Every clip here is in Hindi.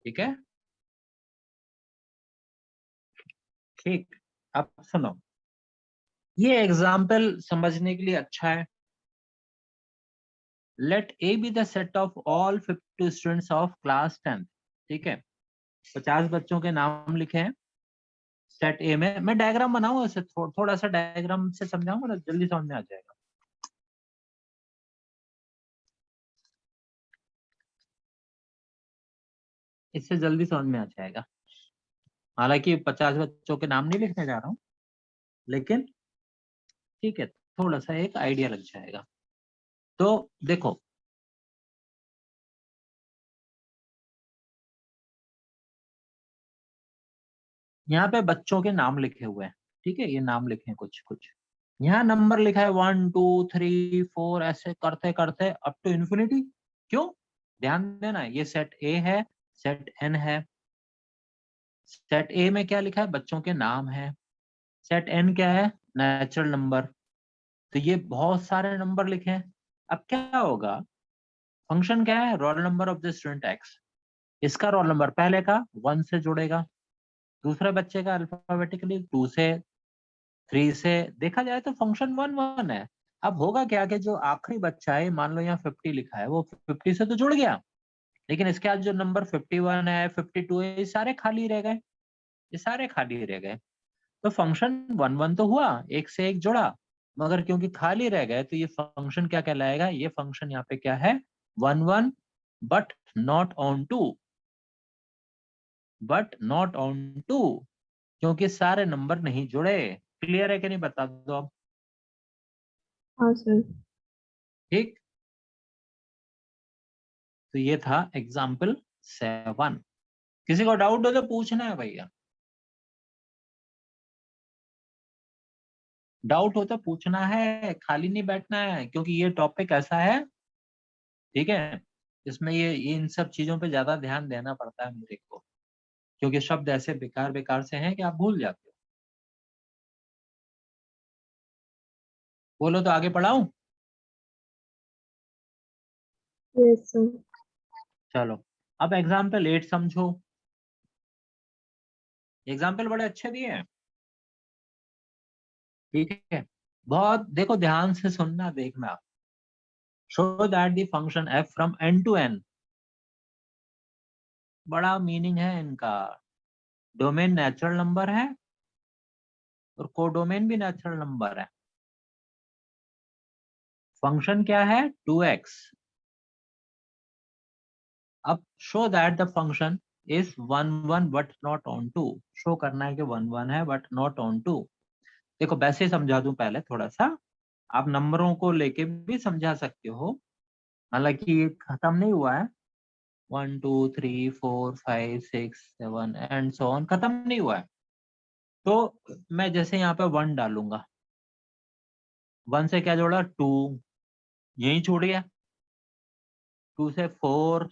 ठीक है, ठीक। अब सुनो, ये एग्जाम्पल समझने के लिए अच्छा है। Let A be the set of all 50 students of class 10। ठीक है, 50 बच्चों के नाम लिखे हैं सेट ए में। मैं डायग्राम बनाऊंगा, इसे थोड़ा सा डायग्राम से समझाऊंगा ना, जल्दी समझ में आ जाएगा। इससे जल्दी समझ में आ जाएगा। हालांकि 50 बच्चों के नाम नहीं लिखने जा रहा हूँ, लेकिन ठीक है, थोड़ा सा एक आइडिया लग जाएगा। तो देखो, यहाँ पे बच्चों के नाम लिखे हुए हैं। ठीक है, ये नाम लिखे हैं कुछ कुछ। यहाँ नंबर लिखा है 1 2 3 4, ऐसे करते करते अप टू इन्फिनिटी। क्यों? ध्यान देना, ये सेट ए है, सेट एन है। सेट ए में क्या लिखा है? बच्चों के नाम है। सेट एन क्या है? Natural number. तो ये बहुत सारे नंबर लिखे हैं। अब क्या होगा? फंक्शन क्या है? Roll number of the student x. इसका रोल नंबर पहले का 1 से जुड़ेगा, दूसरे बच्चे का अल्फाबेटिकली 2 से, 3 से। देखा जाए तो फंक्शन 1 1 है। अब होगा क्या कि जो आखिरी बच्चा है, मान लो यहाँ 50 लिखा है, वो 50 से तो जुड़ गया, लेकिन इसके बाद जो नंबर 51 है, 52 है, ये सारे खाली रह गए। ये सारे खाली रह गए। तो फंक्शन 1 1 तो हुआ, एक से एक जुड़ा, मगर क्योंकि खाली रह गए तो ये फंक्शन क्या कहलाएगा? ये फंक्शन यहाँ पे क्या है? 1 1 but not on 2। But not on 2, क्योंकि सारे नंबर नहीं जुड़े। क्लियर है कि नहीं, बता दो अब। हाँ सर। ठीक। तो ये था एग्जाम्पल 7। किसी को डाउट हो तो पूछना है भैया, डाउट हो तो पूछना है, खाली नहीं बैठना है, क्योंकि ये टॉपिक ऐसा है, ठीक है, इसमें ये इन सब चीजों पे ज्यादा ध्यान देना पड़ता है मेरे को, क्योंकि शब्द ऐसे बेकार बेकार से हैं कि आप भूल जाते हो। बोलो तो आगे पढ़ाऊं? Yes sir. चलो, अब एग्जाम्पल 8 समझो। एग्जाम्पल बड़े अच्छे दिए हैं। ठीक है, बहुत देखो, ध्यान से सुनना, देखना। Show that the function f from N to N. बड़ा मीनिंग है इनका। डोमेन नेचुरल नंबर है और कोडोमेन भी नेचुरल नंबर है। फंक्शन क्या है? 2x। अब show that the function is 1 1 but not on 2। Show करना है कि 1 1 है बट नॉट ऑन 2। देखो, वैसे ही समझा दूं पहले थोड़ा सा, आप नंबरों को लेके भी समझा सकते हो, हालांकि ये खत्म नहीं हुआ है। 1 2 3 4 5 6 7 एंड सो ऑन, खत्म नहीं हुआ है। तो मैं जैसे यहाँ पे 1 डालूंगा, 1 से क्या जोड़ा? 2, यही छूट गया। 2 से 4,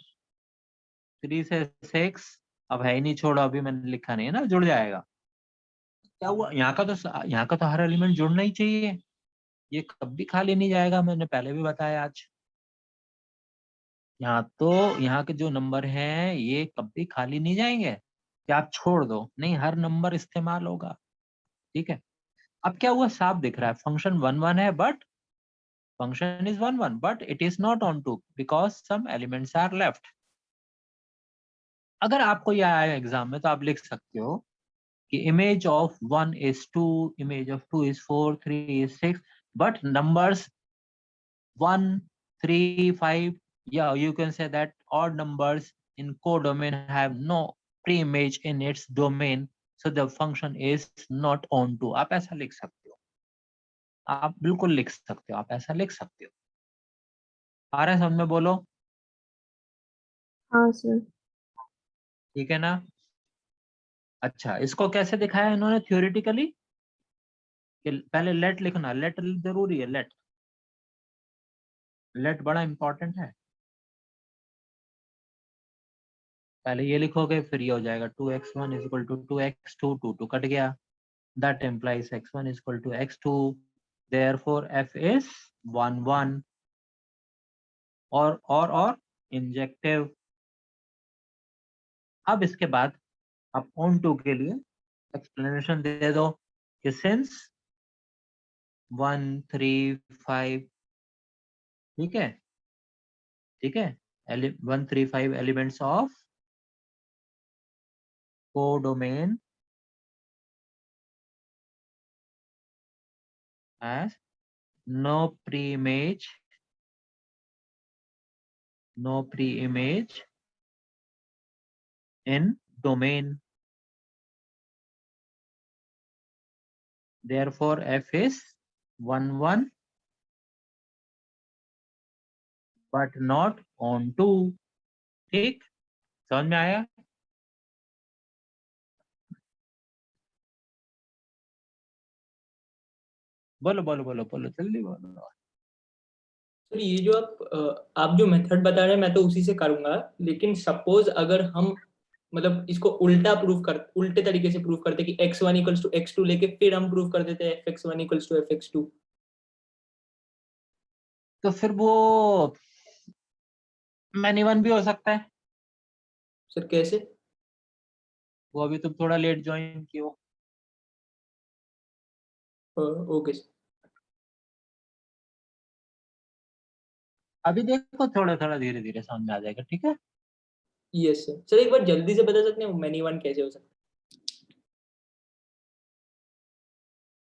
3 से 6, अब है ही नहीं, छोड़ो, अभी मैंने लिखा नहीं है ना, जुड़ जाएगा। क्या हुआ? यहाँ का तो हर एलिमेंट जुड़ना ही चाहिए, ये कभी खाली नहीं जाएगा, मैंने पहले भी बताया आज। यहाँ तो, यहाँ के जो नंबर हैं ये कभी खाली नहीं जाएंगे कि आप छोड़ दो, नहीं, हर नंबर इस्तेमाल होगा। ठीक है। अब क्या हुआ? साफ दिख रहा है, फंक्शन 1 1 है, but function is 1 1 but it is not on 2 because some elements are left. अगर आपको यह आया एग्जाम में तो आप लिख सकते हो कि image of 1 is 2, image of 2 is 4, 3 is 6, but numbers 1 3 5, yeah, you can say that odd numbers in codomain have no pre-image in its domain, so the function is not on to। आप ऐसा लिख सकते हो, आप बिल्कुल लिख सकते हो, आप ऐसा लिख सकते हो। आ रहा है समझ में? बोलो। हाँ सर। ठीक है ना? अच्छा, इसको कैसे दिखाया इन्होंने थ्योरेटिकली? कि पहले लेट लिखना, लेट जरूरी है, लेट, लेट बड़ा इंपॉर्टेंट है। पहले ये लिखोगे, फिर ये हो जाएगा 2x1 is equal to 2x2, 2 cut गया, that implies x1 is equal to x2, therefore f is 1 1। और इंजेक्टिव, अब इसके बाद आप ऑन टू के लिए एक्सप्लेनेशन दे दो कि सिंस 1 3 5, ठीक है, ठीक है, 1 3 5 elements of codomain as no pre-image in domain, therefore f is 1 1 but not on 2। ठीक, समझ में आया? बोलो बोलो बोलो बोलो, जल्दी बोलो। सर ये जो आप जो मेथड बता रहे हैं मैं तो उसी से करूंगा, लेकिन सपोज अगर हम मतलब इसको उल्टे तरीके से प्रूव करते कि x1 इक्वल्स टू x2 लेके फिर हम प्रूव कर देते हैं fx1 इक्वल्स टू fx2। तो फिर वो मैनी वन भी हो सकता है। सर कैसे? वो अभी तुम थोड़ा लेट ज्वाइन किए हो। Okay sir. अभी देखो थोड़ा थोड़ा धीरे धीरे समझ में आ जाएगा, ठीक है। Yes sir. सर एक बार जल्दी से बता सकते हैं मैनी वन कैसे हो सकता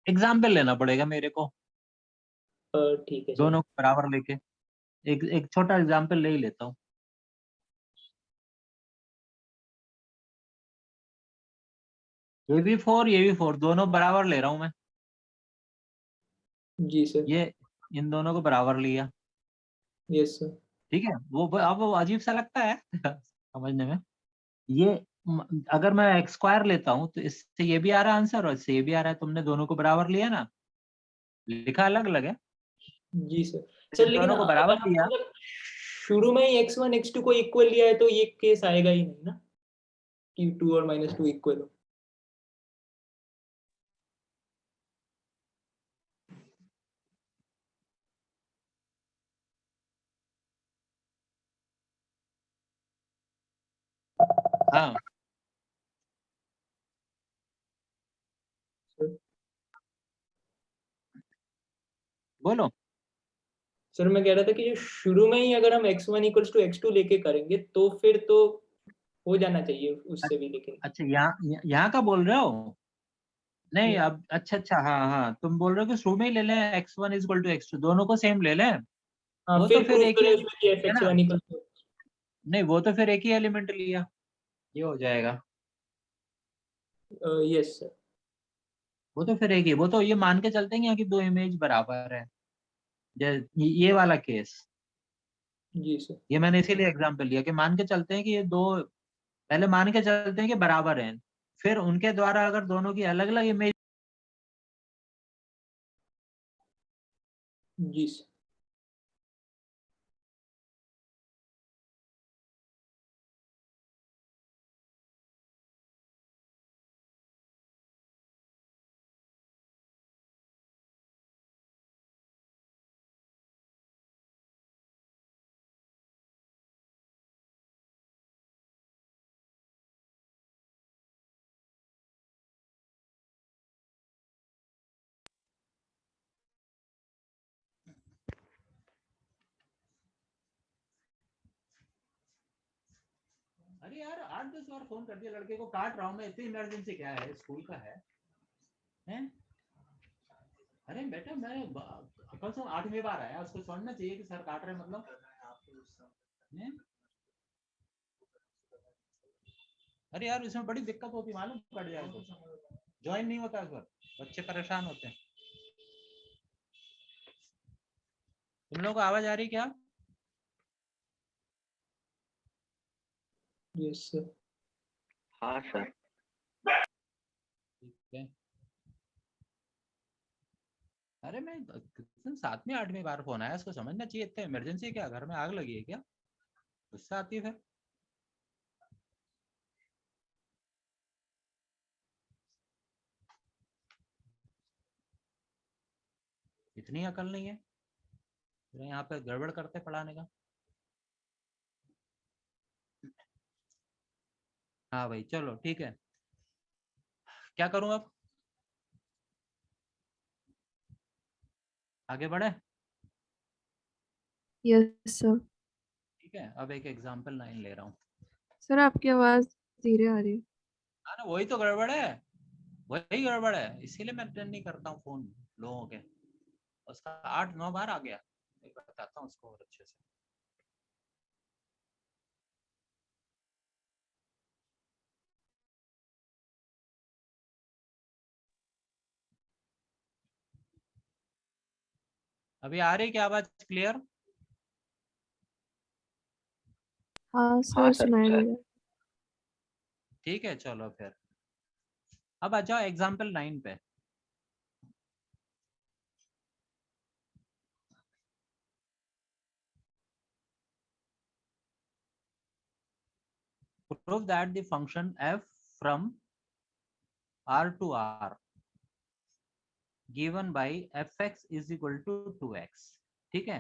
एग्जाम्पल लेना पड़ेगा मेरे को, है? ठीक है सर। दोनों को बराबर लेके। एक एक छोटा एग्जाम्पल ले ही लेता हूँ। ये भी 4 ये भी 4, दोनों बराबर ले रहा हूँ मैं। जी सर। ये इन दोनों को बराबर लिया, यस सर। ठीक है। वो अब वो अजीब सा लगता है समझने में। ये अगर मैं एक्स स्क्वायर लेता हूँ तो इससे ये भी आ रहा है आंसर और इससे ये भी आ रहा है। तुमने दोनों को बराबर लिया ना, लिखा अलग अलग है, जी सर। सर लेकिन दोनों को अगर बराबर हमने लिया। मतलब शुरू में ही x1 x2 को इक्वल लिया है तो ये केस आएगा ही नहीं ना कि 2 और -2 इक्वल हो। हाँ सर बोलो। सर मैं कह रहा था कि जो शुरू में ही अगर हम x1 इक्वल्स टू x2 लेके करेंगे तो फिर तो हो जाना चाहिए उससे भी, लेकिन अच्छा यहाँ का बोल रहे हो? नहीं अब अच्छा अच्छा, हाँ हाँ, तुम बोल रहे हो कि शुरू में ही ले लें x1 इक्वल टू x2, दोनों को सेम ले लें। हाँ वो तो फिर फिर प्रूव एक ही करें उसमें कि है ना। fx1 equals to. नहीं वो तो फिर एक ही एलिमेंट लिया, ये हो जाएगा। Yes sir. वो तो फिर एक ही, वो तो ये मान के चलते हैं यहाँ की दो इमेज बराबर है। ये वाला केस, जी सर। ये मैंने इसीलिए एग्जांपल लिया कि मान के चलते हैं कि ये दो, पहले मान के चलते हैं कि बराबर हैं, फिर उनके द्वारा अगर दोनों की अलग अलग इमेज। जी सर। अरे यार 8 10 बार फोन कर दिया, लड़के को काट रहा हूँ मैं, इतनी इमरजेंसी क्या है, स्कूल का है हैं? अरे बेटा मैं कल से 8वीं बार आया, उसको छोड़ना चाहिए कि सर काट रहे हैं मतलब हैं? अरे यार इसमें बड़ी दिक्कत होती मालूम, कट जाए तो ज्वाइन नहीं होता इस बार, बच्चे परेशान होते हैं। तुम लोगों को आवाज आ रही क्या? Yes sir. हाँ सर। ठीक है। अरे मैं 7वीं 8वीं बार फोन आया, इसको समझना चाहिए, इतना इमरजेंसी क्या, घर में आग लगी है क्या? गुस्सा आती है फिर। इतनी अकल नहीं है फिर यहाँ पे गड़बड़ करते पढ़ाने का। हाँ भाई चलो ठीक है, क्या करूं अब, आगे बढ़े? Yes sir. ठीक है, अब एक एग्जांपल 9 ले रहा हूँ। सर आपकी आवाज धीरे आ रही है। हाँ ना, वही तो गड़बड़ है, वही गड़बड़ है, इसीलिए मैं अटेंड नहीं करता हूँ फोन लोगों के। उसका 8-9 बार आ गया, एक बार बताता हूँ उसको और अच्छे से। अभी आ रही क्या आवाज क्लियर? हाँ हाँ सर, सर, सुनाई अच्छा दे है। रहा है। ठीक है चलो फिर, अब आ जाओ एग्जाम्पल 9 पे। Prove that the function f from R to R given by fx is equal to 2x, ठीक है,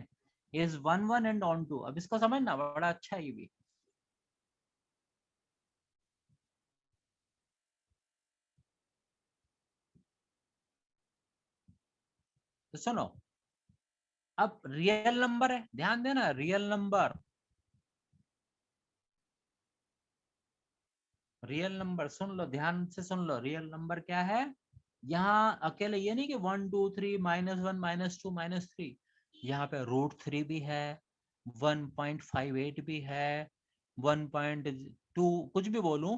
is 1 1 and on 2। अब इसको समझना, बड़ा अच्छा है ये भी। तो सुनो, अब रियल नंबर है, ध्यान देना, रियल नंबर, रियल नंबर सुन लो, ध्यान से सुन लो, रियल नंबर क्या है? यहाँ अकेले ये नहीं कि 1 2 3 -1 -2 -3, यहाँ पे √3 भी है, 1.58 भी है, 1.2 कुछ भी बोलूं,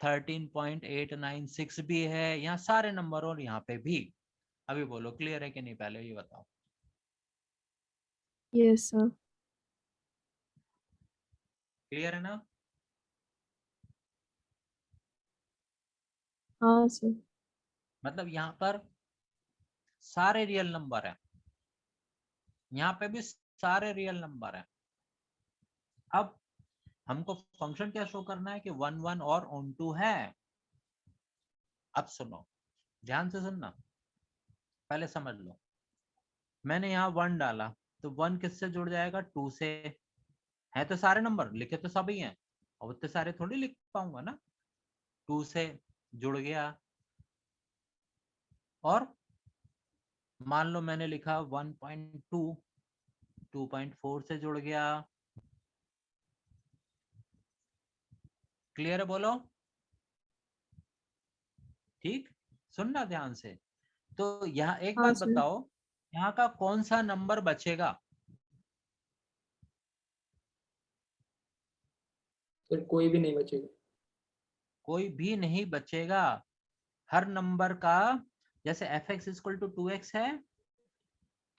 13.896 भी है, यहाँ सारे नंबर और यहाँ पे भी। अभी बोलो क्लियर है कि नहीं, पहले ये बताओ। Yes sir. क्लियर है ना? हाँ सर। मतलब यहाँ पर सारे रियल नंबर है, यहाँ पे भी सारे रियल नंबर है। अब हमको फंक्शन क्या शो करना है कि 1 1 और ऑन 2 है। अब सुनो, ध्यान से सुनना, पहले समझ लो, मैंने यहाँ 1 डाला तो 1 किससे जुड़ जाएगा? 2 से। है तो सारे नंबर, लिखे तो सभी हैं, और उतने सारे थोड़ी लिख पाऊंगा ना, 2 से जुड़ गया। और मान लो मैंने लिखा 1.2, 2.4 से जुड़ गया। क्लियर है बोलो? ठीक, सुनना ध्यान से। तो यहाँ एक हाँ बात सर। बताओ, यहाँ का कौन सा नंबर बचेगा? सर कोई भी नहीं बचेगा। कोई भी नहीं बचेगा। हर नंबर का, जैसे fx इक्वल टू 2x है,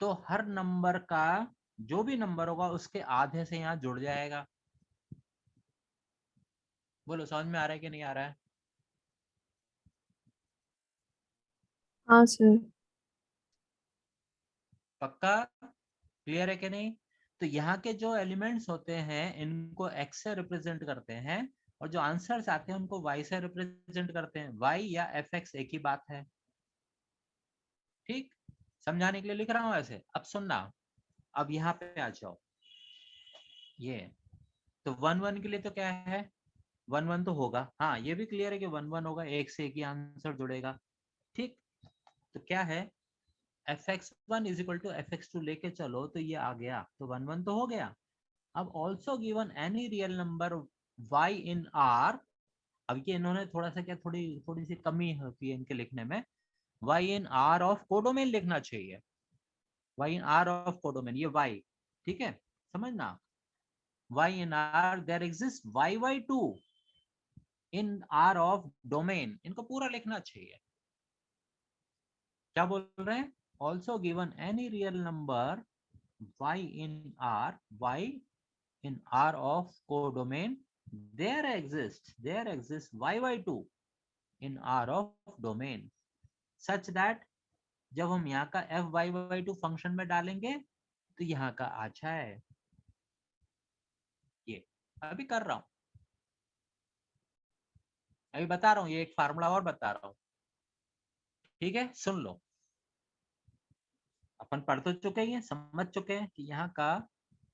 तो हर नंबर का जो भी नंबर होगा उसके आधे से यहाँ जुड़ जाएगा। बोलो समझ में आ रहा है कि नहीं आ रहा है? हाँ सर। पक्का? क्लियर है कि नहीं? तो यहाँ के जो एलिमेंट्स होते हैं इनको x से रिप्रेजेंट करते हैं, और जो आंसर्स आते हैं उनको y से रिप्रेजेंट करते हैं। y या fx एक ही बात है। ठीक, समझाने के लिए लिख रहा हूं ऐसे। अब सुनना, अब यहाँ पे आ जाओ, ये तो 1 1 के लिए तो क्या है, 1 1 तो होगा, हाँ ये भी क्लियर है कि 1 1 होगा, एक से एक ही आंसर जुड़ेगा। ठीक, तो क्या है, fx1 is equal to fx2 लेके चलो तो ये आ गया, तो 1 1 तो हो गया। अब also given any real number y इन r, अब ये इन्होंने थोड़ा सा क्या, थोड़ी थोड़ी सी कमी होती है इनके लिखने में, y in r of codomain लिखना चाहिए, y in r of codomain, ये y, ठीक है, समझना, y in r there exists y2 in r of domain, इनको पूरा लिखना चाहिए। क्या बोल रहे हैं? also given any real number y in y in r of codomain, there exists y2 in r of domain such that, जब हम यहाँ का fy2 फंक्शन में डालेंगे तो यहाँ का आ जाए। ये अभी कर रहा हूं, अभी बता रहा हूँ, ये एक फार्मूला और बता रहा हूँ, ठीक है, सुन लो। अपन पढ़ तो चुके हैं, समझ चुके हैं कि यहाँ का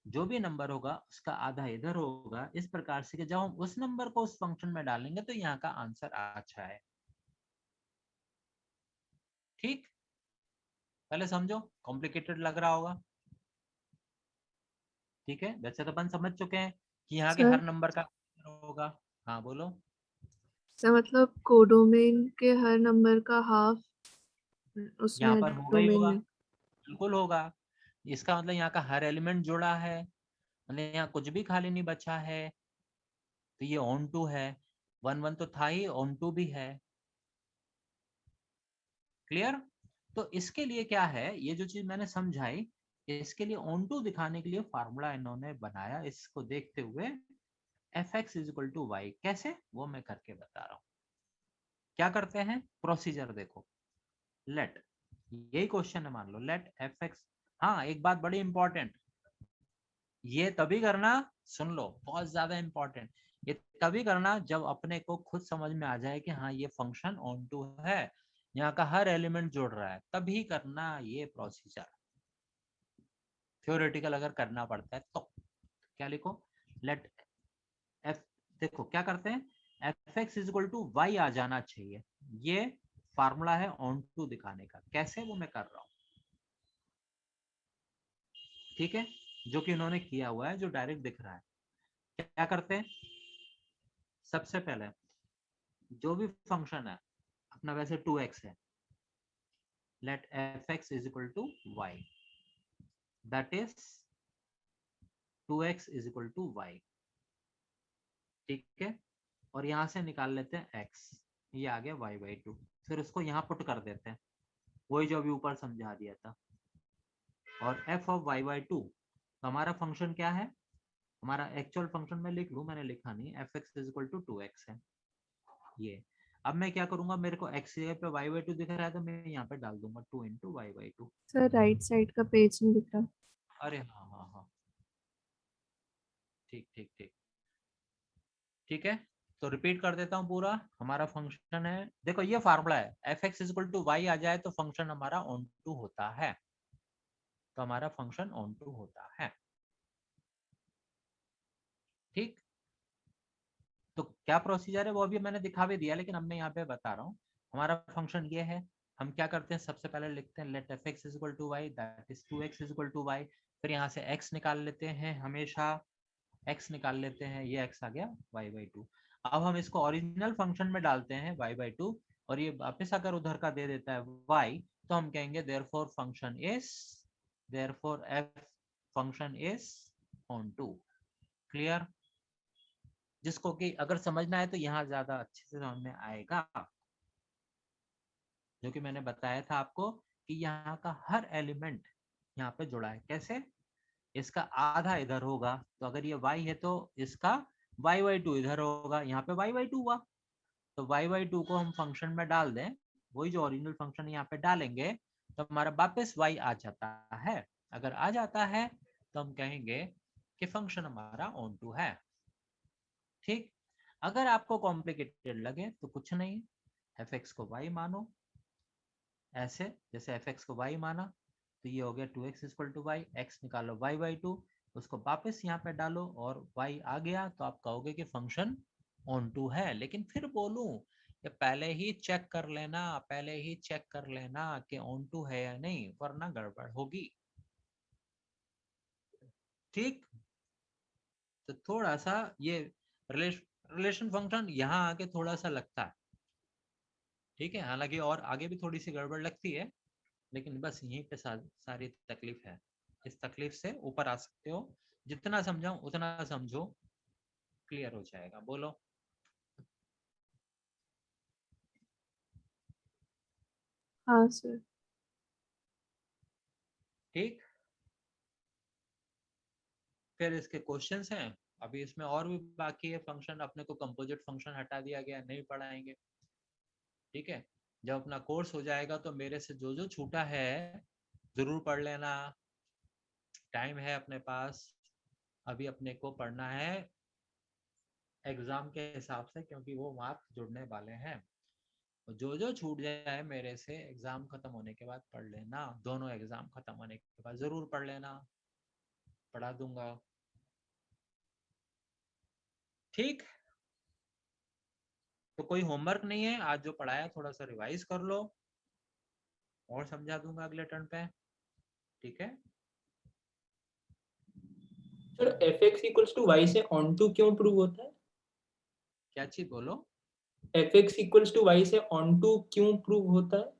जो भी नंबर होगा उसका आधा इधर होगा, इस प्रकार से कि जब हम उस नंबर को उस फंक्शन में डालेंगे तो यहाँ का आंसर अच्छा है। ठीक, पहले समझो, कॉम्प्लिकेटेड लग रहा होगा। ठीक है, वैसे तो अपन समझ चुके हैं कि यहाँ के सर हर नंबर का होगा। हाँ बोलो। सर मतलब कोडोमेन के हर नंबर का हाफ यहाँ उसमें पर होगा ही डोमेन होगा, में। बिल्कुल होगा। इसका मतलब यहाँ का हर एलिमेंट जुड़ा है, मतलब यहाँ कुछ भी खाली नहीं बचा है, तो ये ऑन टू है। 1 1 तो था ही, ऑन टू भी है। क्लियर? तो इसके लिए क्या है, ये जो चीज मैंने समझाई, इसके लिए ऑन टू दिखाने के लिए फार्मूला इन्होंने बनाया। इसको देखते हुए fx इक्वल टू वाई, कैसे वो मैं करके बता रहा हूँ। क्या करते हैं, प्रोसीजर देखो। लेट, यही क्वेश्चन है, मान लो लेट fx। हाँ, एक बात बड़ी इंपॉर्टेंट, ये तभी करना, सुन लो, बहुत ज्यादा इंपॉर्टेंट। ये तभी करना जब अपने को खुद समझ में आ जाए कि हाँ ये फंक्शन ऑन टू है, यहाँ का हर एलिमेंट जोड़ रहा है, तभी करना ये प्रोसीजर। थ्योरेटिकल अगर करना पड़ता है तो क्या लिखो, लेट एफ, देखो क्या करते हैं, f x is to y आ जाना चाहिए। ये फार्मूला है ऑन टू दिखाने का, कैसे वो मैं कर रहा हूं। ठीक है, जो कि उन्होंने किया हुआ है, जो डायरेक्ट दिख रहा है। क्या करते हैं, सबसे पहले जो भी फंक्शन है अपना, वैसे 2x है, let f x is equal to y, that is 2x is equal to y. ठीक है, और यहां से निकाल लेते हैं x, ये आ गया y/2। फिर उसको यहाँ पुट कर देते हैं, वही जो अभी ऊपर समझा दिया था। और f ऑफ y/2, तो हमारा फंक्शन क्या है, हमारा एक्चुअल फंक्शन में लिख लूं, मैंने लिखा नहीं, fx is equal to 2x है ये। अब मैं क्या करूंगा, मेरे को x जगह पे y/2 दिख रहा है, तो मैं यहाँ पे डाल दूंगा 2 into y/2। Sir right side का पेज नहीं दिख रहा। अरे हाँ हाँ हाँ, ठीक ठीक ठीक, ठीक है। तो रिपीट कर देता हूँ पूरा, हमारा फंक्शन है, देखो ये फार्मूला है, f x equal to y आ जाए तो फंक्शन हमारा ऑन टू होता है, तो हमारा फंक्शन ऑन टू होता है। ठीक, तो क्या प्रोसीजर है वो अभी मैंने दिखा भी दिया, लेकिन अब मैं यहाँ पे बता रहा हूँ। हमारा फंक्शन ये है, हम क्या करते हैं, सबसे पहले लिखते हैं let f x equal to y, that is 2x equal to y. फिर यहाँ से x निकाल लेते हैं, हमेशा x निकाल लेते हैं, ये x आ गया y/2। अब हम इसको ओरिजिनल फंक्शन में डालते हैं y/2, और ये वापस अगर उधर का दे देता है y, तो हम कहेंगे therefore function is, therefore f function is onto. Clear? जिसको कि अगर समझना है तो यहाँ ज्यादा अच्छे से समझ में आएगा, जो कि मैंने बताया था आपको कि यहाँ का हर एलिमेंट यहाँ पे जुड़ा है। कैसे, इसका आधा इधर होगा, तो अगर ये y है तो इसका y/2 इधर होगा, यहाँ पे y/2 हुआ, तो y/2 को हम फंक्शन में डाल दें, वही जो ओरिजिनल फंक्शन यहाँ पे डालेंगे, तो हमारा वापस y आ जाता है। अगर आ जाता है तो हम कहेंगे कि फंक्शन हमारा ऑन टू है। ठीक, अगर आपको कॉम्प्लिकेटेड लगे तो कुछ नहीं, एफ एक्स को y मानो, ऐसे जैसे एफ एक्स को y माना, तो ये हो गया 2x equal to Y, x निकालो y/2, उसको वापस यहाँ पे डालो और y आ गया, तो आप कहोगे कि फंक्शन ऑन टू है। लेकिन फिर बोलूं, ये पहले ही चेक कर लेना, पहले ही चेक कर लेना कि ऑन टू है या नहीं, वरना गड़बड़ होगी। ठीक, तो थोड़ा सा ये रिलेशन फंक्शन यहाँ आके थोड़ा सा लगता है। ठीक है, हालांकि और आगे भी थोड़ी सी गड़बड़ लगती है, लेकिन बस यहीं पे सारी तकलीफ है। इस तकलीफ से ऊपर आ सकते हो, जितना समझाऊं उतना समझो, क्लियर हो जाएगा। बोलो। हाँ सर। ठीक, फिर इसके क्वेश्चंस हैं, अभी इसमें और भी बाकी है फंक्शन, अपने को कंपोजिट फंक्शन हटा दिया गया, नहीं पढ़ाएंगे। ठीक है, जब अपना कोर्स हो जाएगा तो मेरे से जो जो छूटा है जरूर पढ़ लेना, टाइम है अपने पास। अभी अपने को पढ़ना है एग्जाम के हिसाब से, क्योंकि वो मार्क्स जुड़ने वाले हैं। जो जो छूट जाए मेरे से एग्जाम खत्म होने के बाद पढ़ लेना, दोनों एग्जाम खत्म होने के बाद जरूर पढ़ लेना। पढ़ा दूंगा। ठीक, तो कोई होमवर्क नहीं है आज, जो पढ़ाया थोड़ा सा रिवाइज कर लो और समझा दूंगा अगले टर्न पे। ठीक है, sir fx equals to y से ऑन टू क्यों प्रूव होता है? क्या चीज बोलो? fx इक्वल्स टू y से ऑन टू क्यों प्रूव होता है?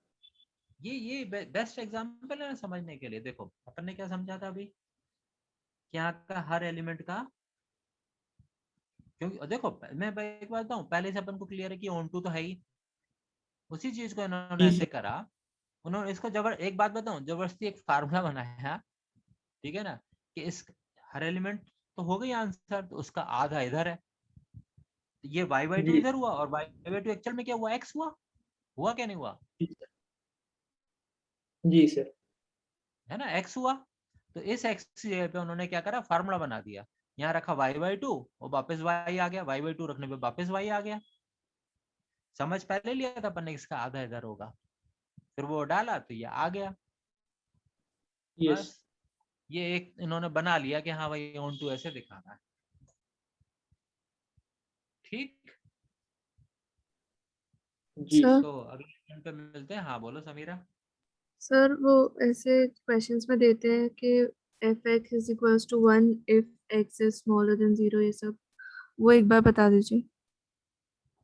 ये बेस्ट एग्जांपल है ना समझने के लिए। देखो अपन ने क्या समझा था अभी, कि यहाँ का हर एलिमेंट का, क्योंकि देखो मैं एक बात बताऊं, पहले से अपन को क्लियर है कि ऑन टू तो है ही, उसी चीज को इन्होंने जी ऐसे सर। करा। उन्होंने इसको एक बात बताऊं, जबरदस्ती एक फार्मूला बनाया, ठीक है ना, कि इस हर एलिमेंट तो हो गई आंसर, तो उसका आधा इधर है, तो ये y/2 जी इधर हुआ और y/2 एक्चुअल में क्या हुआ, x हुआ क्या नहीं हुआ, जी सर। जी सर। है ना, x हुआ। तो इस x की जगह पे उन्होंने क्या करा, फार्मूला बना दिया, यहाँ रखा y/2 और वापस y आ गया, y/2 रखने पे वापस y आ गया। समझ पहले लिया था अपन ने, इसका आधा इधर होगा, फिर वो डाला तो ये आ गया। यस। बस ये एक इन्होंने बना लिया कि हाँ भाई ऑन टू ऐसे दिखाना है। ठीक, जी सर तो अगले टर्न पे मिलते हैं। हाँ बोलो समीरा। सर वो ऐसे क्वेश्चंस में देते हैं कि fx is equals to 1 if x is smaller than 0, ये सब वो एक बार बता दीजिए।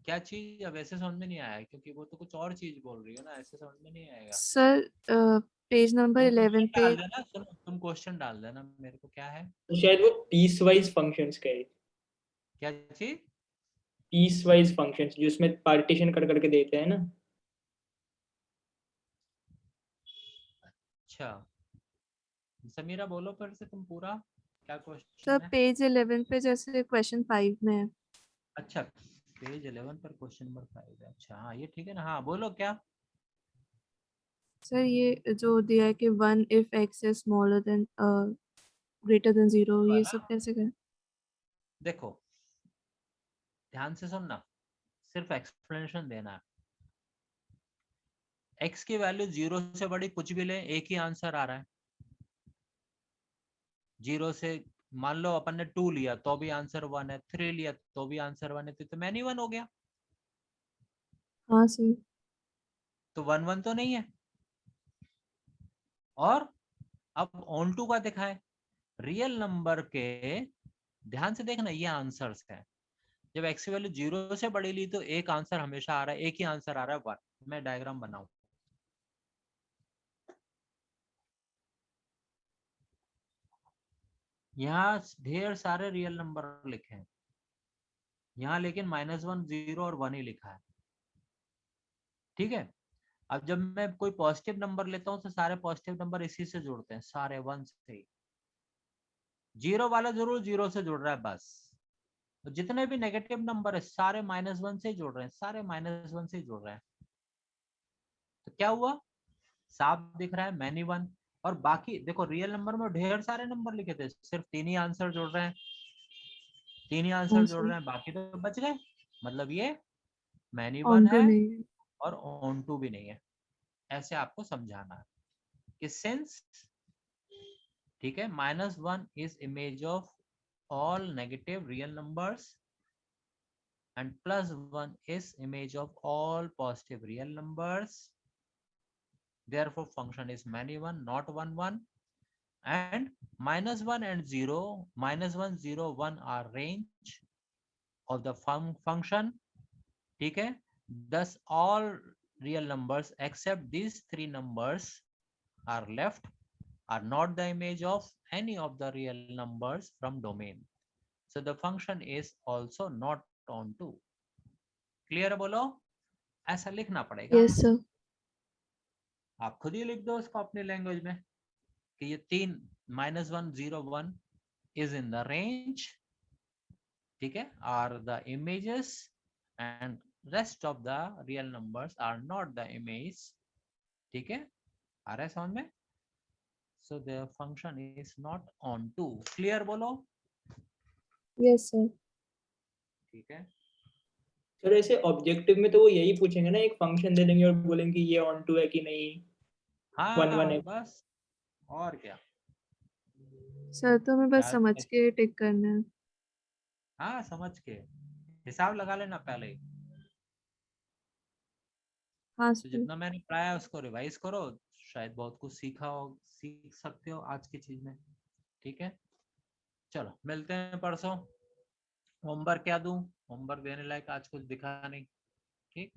क्या चीज, अब ऐसे समझ में नहीं आया, क्योंकि वो तो कुछ और चीज बोल रही हो ना, ऐसे समझ में नहीं आएगा। सर पेज नंबर तुम 11 क्वेश्चन पे। डाल देना, सुनो तुम क्वेश्चन डाल देना मेरे को, क्या है, तो शायद वो पीस वाइज फंक्शंस का है। क्या चीज। पीस वाइज फंक्शंस जिसमें पार्टीशन कर करके देते हैं ना। अच्छा समीरा बोलो फिर से तुम पूरा, क्या सर क्वेश्चन है। पेज 11 पे जैसे क्वेश्चन 5 में है। अच्छा पेज 11 पर क्वेश्चन नंबर 5 है, अच्छा हाँ ये ठीक है ना, हाँ बोलो क्या। सर ये जो दिया है कि 1 if x is smaller then greater than 0, ये सब कैसे करें? देखो ध्यान से सुनना, सिर्फ एक्सप्लेनेशन देना है। x की वैल्यू 0 से बड़ी कुछ भी ले, एक ही आंसर आ रहा है। 0 से मान लो अपन ने 2 लिया तो भी आंसर 1 है, 3 लिया तो भी आंसर 1 है, तो मैनी 1 हो गया। हाँ सर। तो 1 1 तो नहीं है। और अब ऑन टू का दिखाए, रियल नंबर के, ध्यान से देखना ये आंसर्स है। जब x की वैल्यू 0 से बड़ी ली तो एक आंसर हमेशा आ रहा है, एक ही आंसर आ रहा है 1। मैं डायग्राम बनाऊं, यहाँ ढेर सारे रियल नंबर लिखे हैं, यहाँ लेकिन -1 0 और 1 ही लिखा है। ठीक है, अब जब मैं कोई पॉजिटिव नंबर लेता हूँ तो सारे पॉजिटिव नंबर इसी से जुड़ते हैं, सारे 1 से। 0 वाला जरूर 0 से जुड़ रहा है बस, तो जितने भी नेगेटिव नंबर है सारे -1 से जुड़ रहे हैं, सारे -1 से जुड़ रहे हैं। तो क्या हुआ, साफ दिख रहा है मैनी 1। और बाकी देखो रियल नंबर में ढेर सारे नंबर लिखे थे, सिर्फ 3 ही आंसर जुड़ रहे हैं, 3 ही हाँ आंसर जुड़ सर। रहे हैं, बाकी तो बच गए। मतलब ये मैनी 1 ऑन टू है नहीं है। और ऑन टू भी नहीं है। ऐसे आपको समझाना है कि सिंस, ठीक है, -1 is image of all negative real numbers and +1 is image of all positive real numbers, therefore function is many 1 not 1 1, and -1 and 0, -1 0 1 are range of the function, ठीक है। thus all real numbers except these 3 numbers are left are not the image of any of the real numbers from domain, so the function is also not on to। Clear है बोलो, ऐसा लिखना पड़ेगा। Yes sir. आप खुद ही लिख दो उसको अपनी लैंग्वेज में, कि ये 3 -1 0 1 is in the range, ठीक है, are the images and rest of the real numbers are not the image, ठीक है, आ रहा है समझ में। so the function is not on to। Clear बोलो, यस सर। ठीक है। सर ऐसे ऑब्जेक्टिव में तो वो यही पूछेंगे ना, एक फंक्शन दे देंगे और बोलेंगे ये ऑन टू है कि नहीं, 1 1 हाँ है। बस, और क्या। सर तो हमें बस क्या समझ के टिक करना है। हाँ समझ के हिसाब लगा लेना पहले ही। हाँ तो सर। जितना मैंने पढ़ाया उसको रिवाइज करो, शायद बहुत कुछ सीख सकते हो आज की चीज में। ठीक है, चलो मिलते हैं परसों। होमवर्क क्या दूं? होमवर्क देने लायक आज कुछ दिखा नहीं। ठीक।